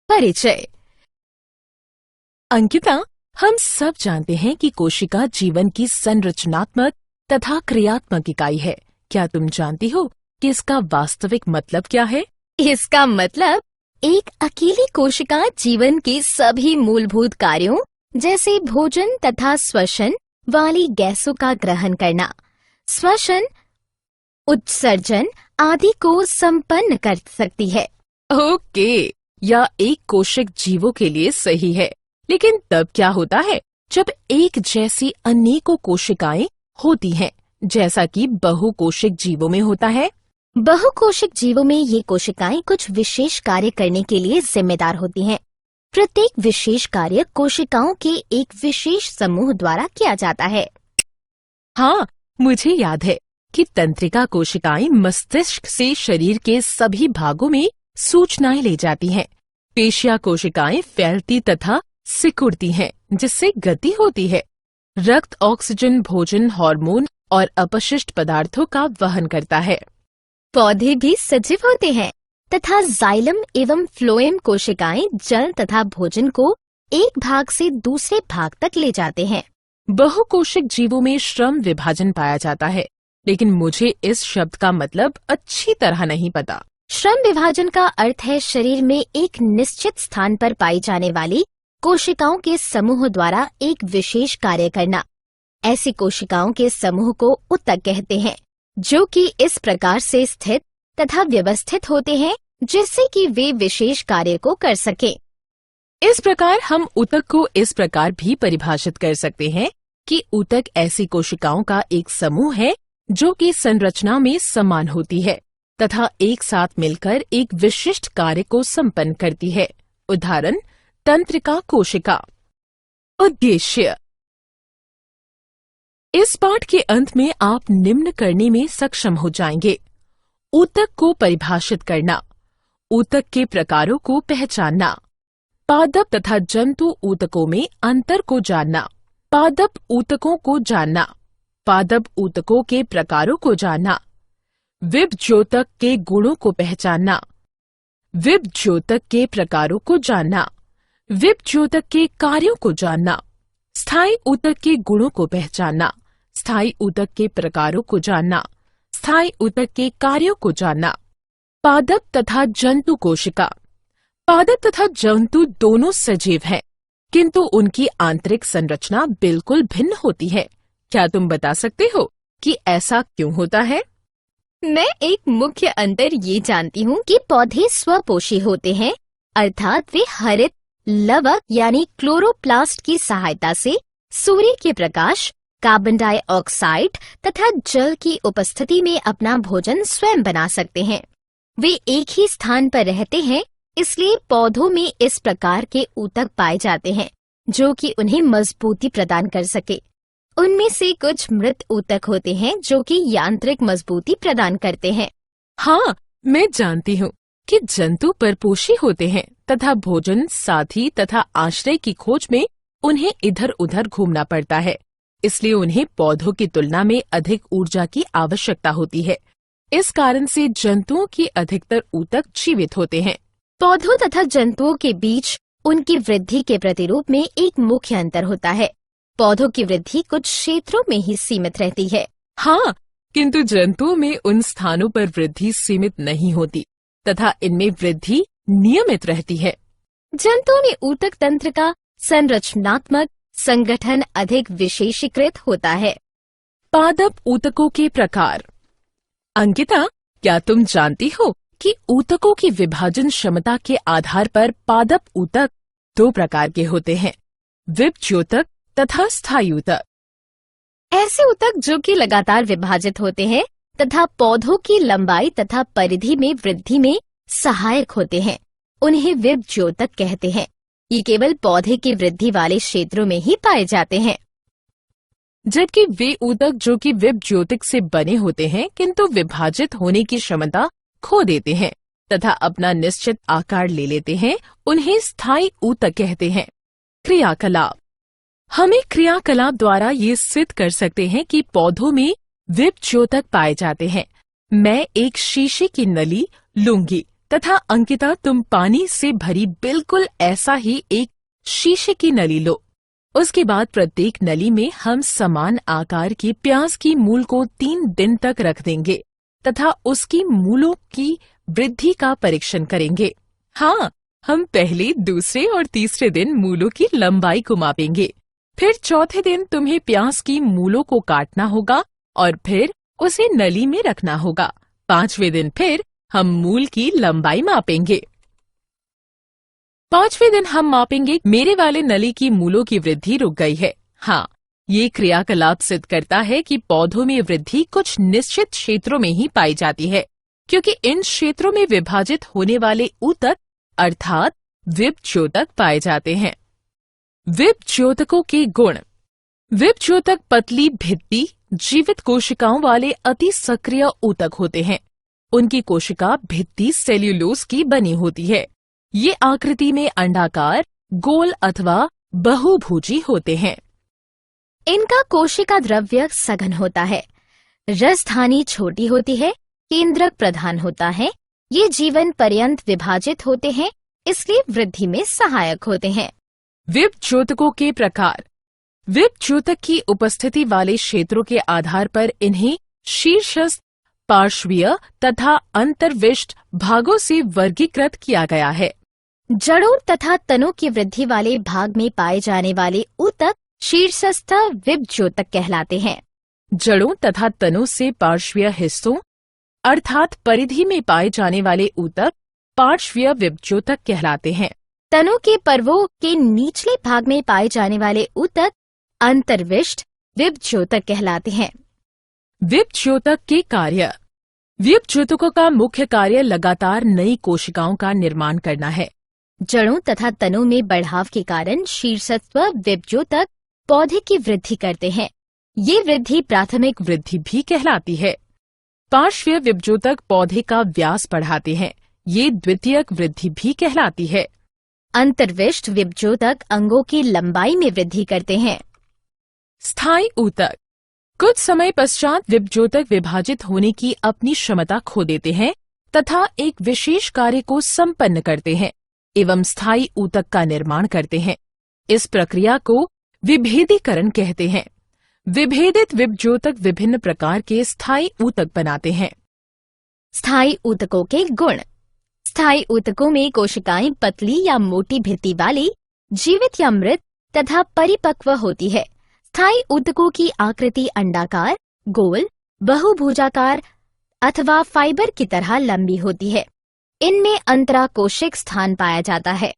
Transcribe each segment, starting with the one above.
परिचय। अंकिता, हम सब जानते हैं कि कोशिका जीवन की संरचनात्मक तथा क्रियात्मक इकाई है। क्या तुम जानती हो कि इसका वास्तविक मतलब क्या है? इसका मतलब एक अकेली कोशिका जीवन के सभी मूलभूत कार्यों जैसे भोजन तथा श्वसन वाली गैसों का ग्रहण करना, श्वसन, उत्सर्जन आदि को संपन्न कर सकती है। ओके, यह एक कोशिक जीवों के लिए सही है। लेकिन तब क्या होता है जब एक जैसी अनेकों कोशिकाएं होती हैं, जैसा कि बहुकोशिक जीवों में होता है? बहुकोशिक जीवों में ये कोशिकाएं कुछ विशेष कार्य करने के लिए जिम्मेदार होती हैं। प्रत्येक विशेष कार्य कोशिकाओं के एक विशेष समूह द्वारा किया जाता है। हाँ, मुझे याद है कि तंत्रिका कोशिकाएं मस्तिष्क से शरीर के सभी भागों में सूचनाएं ले जाती हैं। पेशिया कोशिकाएं फैलती तथा सिकुड़ती हैं, जिससे गति होती है। रक्त ऑक्सीजन, भोजन, हार्मोन और अपशिष्ट पदार्थों का वहन करता है। पौधे भी सजीव होते हैं तथा जाइलम एवं फ्लोएम कोशिकाएं जल तथा भोजन को एक भाग से दूसरे भाग तक ले जाते हैं। बहुकोशिक जीवों में श्रम विभाजन पाया जाता है, लेकिन मुझे इस शब्द का मतलब अच्छी तरह नहीं पता। श्रम विभाजन का अर्थ है शरीर में एक निश्चित स्थान पर पाई जाने वाली कोशिकाओं के समूह द्वारा एक विशेष कार्य करना। ऐसी कोशिकाओं के समूह को ऊतक कहते हैं, जो कि इस प्रकार से स्थित तथा व्यवस्थित होते हैं जिससे कि वे विशेष कार्य को कर सकें। इस प्रकार हम ऊतक को इस प्रकार भी परिभाषित कर सकते हैं कि ऊतक ऐसी कोशिकाओं का एक समूह है जो कि संरचना में समान होती है तथा एक साथ मिलकर एक विशिष्ट कार्य को संपन्न करती है। उदाहरण, तंत्रिका कोशिका। उद्देश्य। इस पाठ के अंत में आप निम्न करने में सक्षम हो जाएंगे: ऊतक को परिभाषित करना, ऊतक के प्रकारों को पहचानना, पादप तथा जंतु ऊतकों में अंतर को जानना, पादप ऊतकों को जानना, पादप ऊतकों के प्रकारों को जानना, विभज्योतक के गुणों को पहचानना, विभज्योतक के प्रकारों को जानना, विभज्योतक के कार्यों को जानना, स्थायी ऊतक के गुणों को पहचानना, स्थायी ऊतक के प्रकारों को जानना, स्थायी ऊतक के कार्यों को जानना। पादप तथा जंतु कोशिका। पादप तथा जंतु दोनों सजीव हैं, किंतु उनकी आंतरिक संरचना बिल्कुल भिन्न होती है। क्या तुम बता सकते हो कि ऐसा क्यों होता है? मैं एक मुख्य अंतर ये जानती हूँ कि पौधे स्वपोषी होते हैं, अर्थात वे हरित लवक यानी क्लोरोप्लास्ट की सहायता से सूर्य के प्रकाश, कार्बन डाइऑक्साइड तथा जल की उपस्थिति में अपना भोजन स्वयं बना सकते हैं। वे एक ही स्थान पर रहते हैं, इसलिए पौधों में इस प्रकार के ऊतक पाए जाते हैं जो कि उन्हें मजबूती प्रदान कर सके। उनमें से कुछ मृत ऊतक होते हैं जो कि यांत्रिक मजबूती प्रदान करते हैं। हाँ, मैं जानती हूँ कि जंतु परपोषी होते हैं तथा भोजन, साथी तथा आश्रय की खोज में उन्हें इधर उधर घूमना पड़ता है, इसलिए उन्हें पौधों की तुलना में अधिक ऊर्जा की आवश्यकता होती है। इस कारण से जंतुओं की अधिकतर ऊतक जीवित होते हैं। पौधों तथा जंतुओं के बीच उनकी वृद्धि के प्रतिरूप में एक मुख्य अंतर होता है। पौधों की वृद्धि कुछ क्षेत्रों में ही सीमित रहती है। हाँ, किंतु जंतुओं में उन स्थानों पर वृद्धि सीमित नहीं होती तथा इनमें वृद्धि नियमित रहती है। जंतुओं में ऊतक तंत्र का संरचनात्मक संगठन अधिक विशेषीकृत होता है। पादप ऊतकों के प्रकार। अंकिता, क्या तुम जानती हो कि ऊतकों की विभाजन क्षमता के आधार पर पादप ऊतक दो प्रकार के होते हैं: विभज्योतक तथा स्थायी ऊतक। ऐसे ऊतक जो कि लगातार विभाजित होते हैं तथा पौधों की लंबाई तथा परिधि में वृद्धि में सहायक होते हैं, उन्हें विभज्योतक कहते हैं। ये केवल पौधे की वृद्धि वाले क्षेत्रों में ही पाए जाते हैं। जबकि वे ऊतक जो कि विभज्योतक से बने होते हैं किंतु विभाजित होने की क्षमता खो देते हैं तथा अपना निश्चित आकार ले लेते हैं, उन्हें स्थायी ऊतक कहते हैं। क्रियाकलाप। हमें क्रियाकलाप द्वारा ये सिद्ध कर सकते हैं कि पौधों में विभज्योतक पाए जाते हैं। मैं एक शीशे की नली लूंगी तथा अंकिता, तुम पानी से भरी बिल्कुल ऐसा ही एक शीशे की नली लो। उसके बाद प्रत्येक नली में हम समान आकार की प्याज की मूल को 3 दिन तक रख देंगे तथा उसकी मूलों की वृद्धि का परीक्षण करेंगे। हाँ, हम पहले, दूसरे और तीसरे दिन मूलों की लंबाई को मापेंगे। फिर चौथे दिन तुम्हें प्याज की मूलों को काटना होगा और फिर उसे नली में रखना होगा। 5वें दिन फिर हम मूल की लंबाई मापेंगे। 5वें दिन हम मापेंगे, मेरे वाले नली की मूलों की वृद्धि रुक गई है। हाँ, ये क्रियाकलाप सिद्ध करता है कि पौधों में वृद्धि कुछ निश्चित क्षेत्रों में ही पाई जाती है, क्योंकि इन क्षेत्रों में विभाजित होने वाले ऊतक अर्थात विभज्योतक पाए जाते हैं। विभज्योतकों के गुण। विभज्योतक पतली भित्ति जीवित कोशिकाओं वाले अति सक्रिय ऊतक होते हैं। उनकी कोशिका भित्ति सेल्यूलोज की बनी होती है। ये आकृति में अंडाकार, गोल अथवा बहुभुजी होते हैं। इनका कोशिका द्रव्य सघन होता है। रसधानी छोटी होती है, केंद्रक प्रधान होता है। ये जीवन पर्यंत विभाजित होते हैं, इसलिए वृद्धि में सहायक होते हैं। विभज्योतकों के प्रकार। विभज्योतक की उपस्थिति वाले क्षेत्रों के आधार पर इन्हें शीर्षस्थ, पार्श्वीय तथा अंतर्विष्ट भागों से वर्गीकृत किया गया है। जड़ों तथा तनों की वृद्धि वाले भाग में पाए जाने वाले ऊतक शीर्षस्थ विभज्योतक कहलाते हैं। जड़ों तथा तनों से पार्श्वीय हिस्सों अर्थात परिधि में पाए जाने वाले ऊतक पार्श्वीय विभज्योतक कहलाते हैं। तनों के पर्वों के निचले भाग में पाए जाने वाले ऊतक अंतर्विष्ट विभज्योतक कहलाते हैं। विभज्योतक के कार्य। विभज्योतकों का मुख्य कार्य लगातार नई कोशिकाओं का निर्माण करना है। जड़ों तथा तनों में बढ़ाव के कारण शीर्षस्थ विभज्योतक पौधे की वृद्धि करते हैं। ये वृद्धि प्राथमिक वृद्धि भी कहलाती है। पार्श्वीय विभज्योतक पौधे का व्यास बढ़ाते हैं। ये द्वितीयक वृद्धि भी कहलाती है। अंतर्विष्ट विभज्योतक अंगों की लंबाई में वृद्धि करते हैं। स्थायी ऊतक। कुछ समय पश्चात विभज्योतक विभाजित होने की अपनी क्षमता खो देते हैं तथा एक विशेष कार्य को संपन्न करते हैं एवं स्थायी ऊतक का निर्माण करते हैं। इस प्रक्रिया को विभेदीकरण कहते हैं। विभेदित विभज्योतक विभिन्न प्रकार के स्थायी ऊतक बनाते हैं। स्थायी ऊतकों के गुण। स्थायी ऊतकों में कोशिकाएं पतली या मोटी भित्ति वाली, जीवित या मृत तथा परिपक्व होती है। स्थायी ऊतकों की आकृति अंडाकार, गोल, बहुभुजाकार अथवा फाइबर की तरह लंबी होती है। इनमें अंतराकोशिक स्थान पाया जाता है।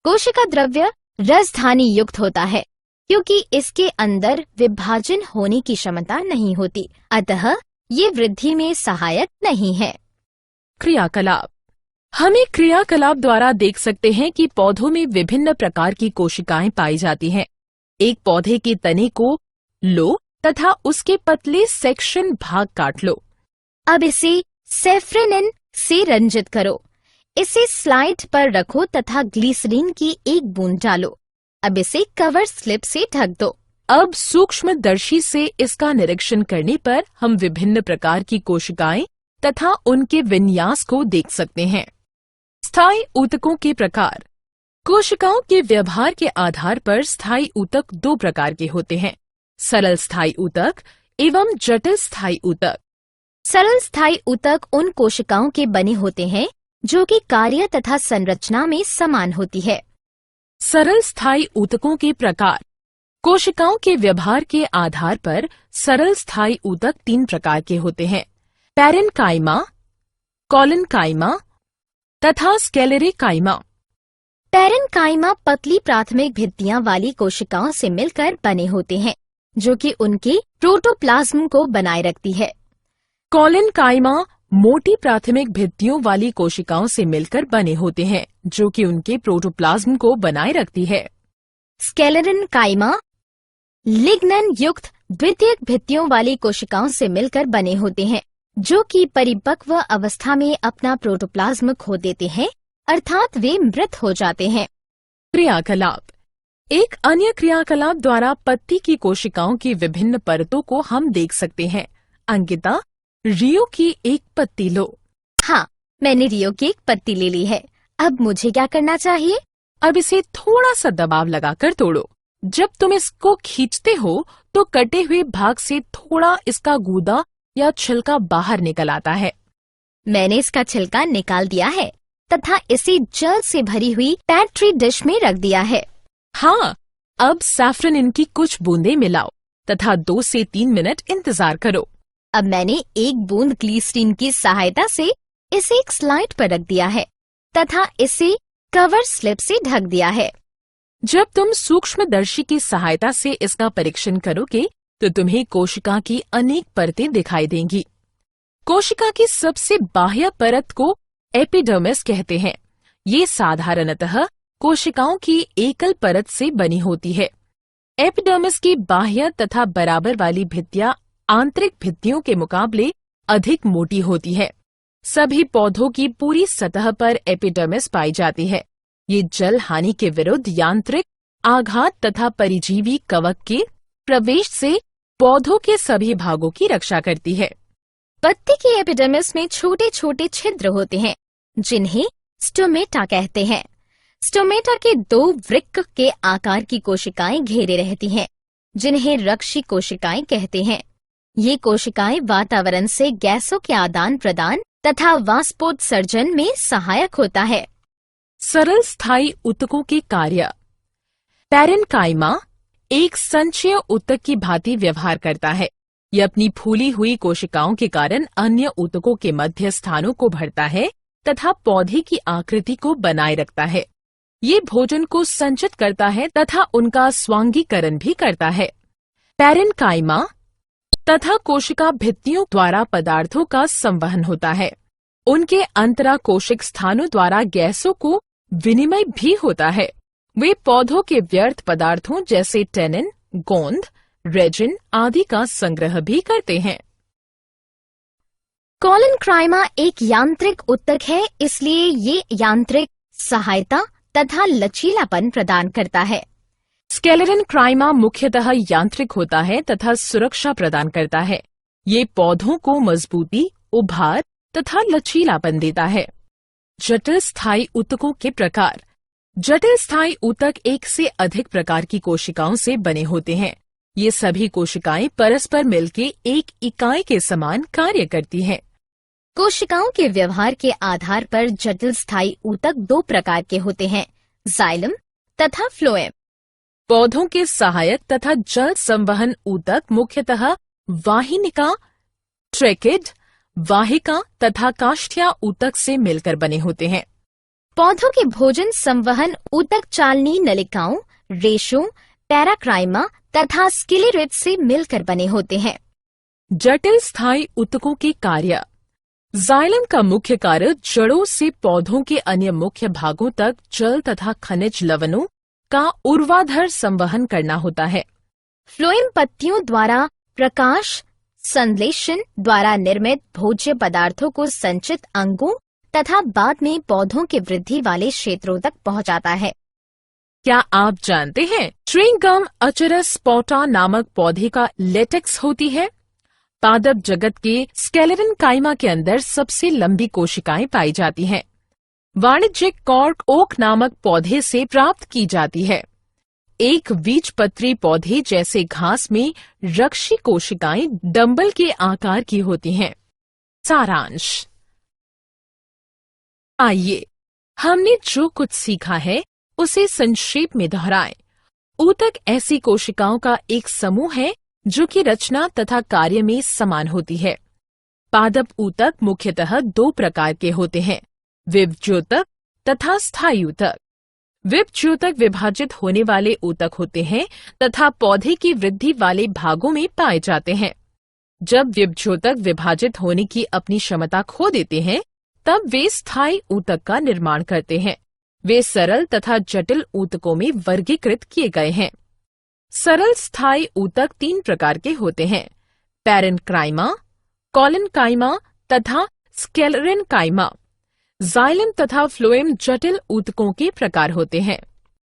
कोशिका द्रव्य रसधानी युक्त होता है, क्योंकि इसके अंदर विभाजन होने की क्षमता नहीं होती, अतः ये वृद्धि में सहायक नहीं है। क्रियाकलाप। हम एक क्रियाकलाप द्वारा देख सकते हैं कि पौधों में विभिन्न प्रकार की कोशिकाएं पाई जाती हैं। एक पौधे के तने को लो तथा उसके पतले सेक्शन भाग काट लो। अब इसे सेफ्रेनिन से रंजित करो। इसे स्लाइड पर रखो तथा ग्लिसरीन की एक बूंद डालो। अब इसे कवर स्लिप से ढक दो। अब सूक्ष्मदर्शी से इसका निरीक्षण करने पर हम विभिन्न प्रकार की कोशिकाएं तथा उनके विन्यास को देख सकते हैं। स्थायी ऊतकों के प्रकार। कोशिकाओं के व्यवहार के आधार पर स्थायी ऊतक 2 प्रकार के होते हैं, सरल स्थायी ऊतक एवं जटिल स्थायी ऊतक। सरल स्थायी ऊतक उन कोशिकाओं के बने होते हैं जो कि कार्य तथा संरचना में समान होती है। सरल स्थायी ऊतकों के प्रकार। कोशिकाओं के व्यवहार के आधार पर सरल स्थायी ऊतक 3 प्रकार के होते हैं, पैरेन्काइमा, कॉलिन्काइमा तथा स्क्लेरेकाइमा। पैरेन्काइमा पतली प्राथमिक भित्तियां वाली कोशिकाओं से मिलकर बने होते हैं, जो कि उनके प्रोटोप्लाज्म को बनाए रखती है। कॉलिन्काइमा मोटी प्राथमिक भित्तियों वाली कोशिकाओं से मिलकर बने होते हैं, जो कि उनके प्रोटोप्लाज्म को बनाए रखती है। स्क्लेरेन्काइमा लिग्नन युक्त द्वितीयक भित्तियों वाली कोशिकाओं से मिलकर बने होते हैं, जो कि परिपक्व अवस्था में अपना प्रोटोप्लाज्म खो देते हैं, अर्थात वे मृत हो जाते हैं। क्रियाकलाप। एक अन्य क्रियाकलाप द्वारा पत्ती की कोशिकाओं की विभिन्न परतों को हम देख सकते हैं। अंकिता, रियो की एक पत्ती लो। हाँ, मैंने रियो की एक पत्ती ले ली है। अब मुझे क्या करना चाहिए? अब इसे थोड़ा सा दबाव लगाकर तोड़ो। जब तुम इसको खींचते हो तो कटे हुए भाग से थोड़ा इसका गूदा या छिलका बाहर निकल आता है। मैंने इसका छिलका निकाल दिया है तथा इसे जल से भरी हुई पेट्री डिश में रख दिया है। हाँ, अब सैफरन इनकी कुछ बूंदें मिलाओ तथा 2 से 3 मिनट इंतजार करो। अब मैंने 1 बूंद ग्लिसरीन की सहायता से इसे एक स्लाइड पर रख दिया है तथा इसे कवर स्लिप से ढक दिया है। जब तुम सूक्ष्मदर्शी की सहायता से इसका परीक्षण करोगे तो तुम्हें कोशिका की अनेक परतें दिखाई देंगी। कोशिका की सबसे बाह्य परत को एपिडर्मिस कहते हैं। ये साधारणतः कोशिकाओं की एकल परत से बनी होती है। एपिडर्मिस की बाह्य तथा बराबर वाली भित्तियां आंतरिक भित्तियों के मुकाबले अधिक मोटी होती है। सभी पौधों की पूरी सतह पर एपिडर्मिस पाई जाती है। ये जल हानि के विरुद्ध यांत्रिक आघात तथा परिजीवी कवक के प्रवेश से पौधों के सभी भागों की रक्षा करती है। पत्ती की एपिडर्मिस में छोटे छोटे छिद्र होते हैं जिन्हें स्टोमेटा कहते हैं। स्टोमेटा के 2 वृक्क के आकार की कोशिकाएं घेरे रहती हैं, जिन्हें रक्षी कोशिकाएं कहते हैं। ये कोशिकाएं वातावरण से गैसों के आदान प्रदान तथा वाष्पोत्सर्जन में सहायक होता है। सरल स्थायी ऊतकों के कार्य। पैरेन्काइमा एक संचय ऊतक की भांति व्यवहार करता है। यह अपनी फूली हुई कोशिकाओं के कारण अन्य ऊतकों के मध्य स्थानों को भरता है तथा पौधे की आकृति को बनाए रखता है। ये भोजन को संचित करता है तथा उनका स्वांगीकरण भी करता है। पैरेन्काइमा तथा कोशिका भित्तियों द्वारा पदार्थों का संवहन होता है। उनके अंतराकोशिक स्थानों द्वारा गैसों को विनिमय भी होता है। वे पौधों के व्यर्थ पदार्थों जैसे टेनिन, गोंद, रेजिन आदि का संग्रह भी करते हैं। कोलेनकाइमा एक यांत्रिक ऊतक है, इसलिए ये यांत्रिक सहायता तथा लचीलापन प्रदान करता है। स्क्लेरेनकाइमा मुख्यतः यांत्रिक होता है तथा सुरक्षा प्रदान करता है। ये पौधों को मजबूती, उभार तथा लचीलापन देता है। जटिल स्थायी ऊतकों के प्रकार। जटिल स्थायी ऊतक 1 से अधिक प्रकार की कोशिकाओं से बने होते हैं। ये सभी कोशिकाएं परस्पर मिलकर एक इकाई के समान कार्य करती हैं। कोशिकाओं के व्यवहार के आधार पर जटिल स्थायी ऊतक 2 प्रकार के होते हैं, जाइलम तथा फ्लोएम। पौधों के सहायक तथा जल संवहन ऊतक मुख्यतः वाहिनिका, ट्रेकिड, वाहिका तथा काष्ठीय ऊतक से मिलकर बने होते हैं। पौधों के भोजन संवहन ऊतक चालनी नलिकाओं, रेशों, पैराक्राइमा तथा स्क्लेरेट से मिलकर बने होते हैं। जटिल स्थायी ऊतकों के कार्य। जाइलम का मुख्य कार्य जड़ों से पौधों के अन्य मुख्य भागों तक जल तथा खनिज लवणों का ऊर्ध्वाधर संवहन करना होता है। फ्लोएम पत्तियों द्वारा प्रकाश संश्लेषण द्वारा निर्मित भोज्य पदार्थों को संचित अंगों तथा बाद में पौधों के वृद्धि वाले क्षेत्रों तक पहुंचाता है। क्या आप जानते हैं च्युइंग गम अचरस स्पोटा नामक पौधे का लेटेक्स होती है? पादप जगत के स्क्लेरेनकाइमा के अंदर सबसे लंबी कोशिकाएं पाई जाती हैं। वाणिज्यिक कॉर्क ओक नामक पौधे से प्राप्त की जाती है। एक बीजपत्री पौधे जैसे घास में रक्षी कोशिकाएं डंबल के आकार की होती हैं। सारांश। आइए हमने जो कुछ सीखा है उसे संक्षेप में दोहराएं। ऊतक ऐसी कोशिकाओं का एक समूह है जो कि रचना तथा कार्य में समान होती है। पादप ऊतक मुख्यतः 2 प्रकार के होते हैं, विभज्योतक तथा स्थायी ऊतक। विभज्योतक विभाजित होने वाले ऊतक होते हैं तथा पौधे की वृद्धि वाले भागों में पाए जाते हैं। जब विभज्योतक विभाजित होने की अपनी क्षमता खो देते हैं तब वे स्थायी ऊतक का निर्माण करते हैं। वे सरल तथा जटिल ऊतकों में वर्गीकृत किए गए हैं। सरल स्थायी ऊतक 3 प्रकार के होते हैं, पैरेन्काइमा, कोलेनकाइमा तथा स्क्लेरेनकाइमा। जाइलम तथा फ्लोएम जटिल ऊतकों के प्रकार होते हैं।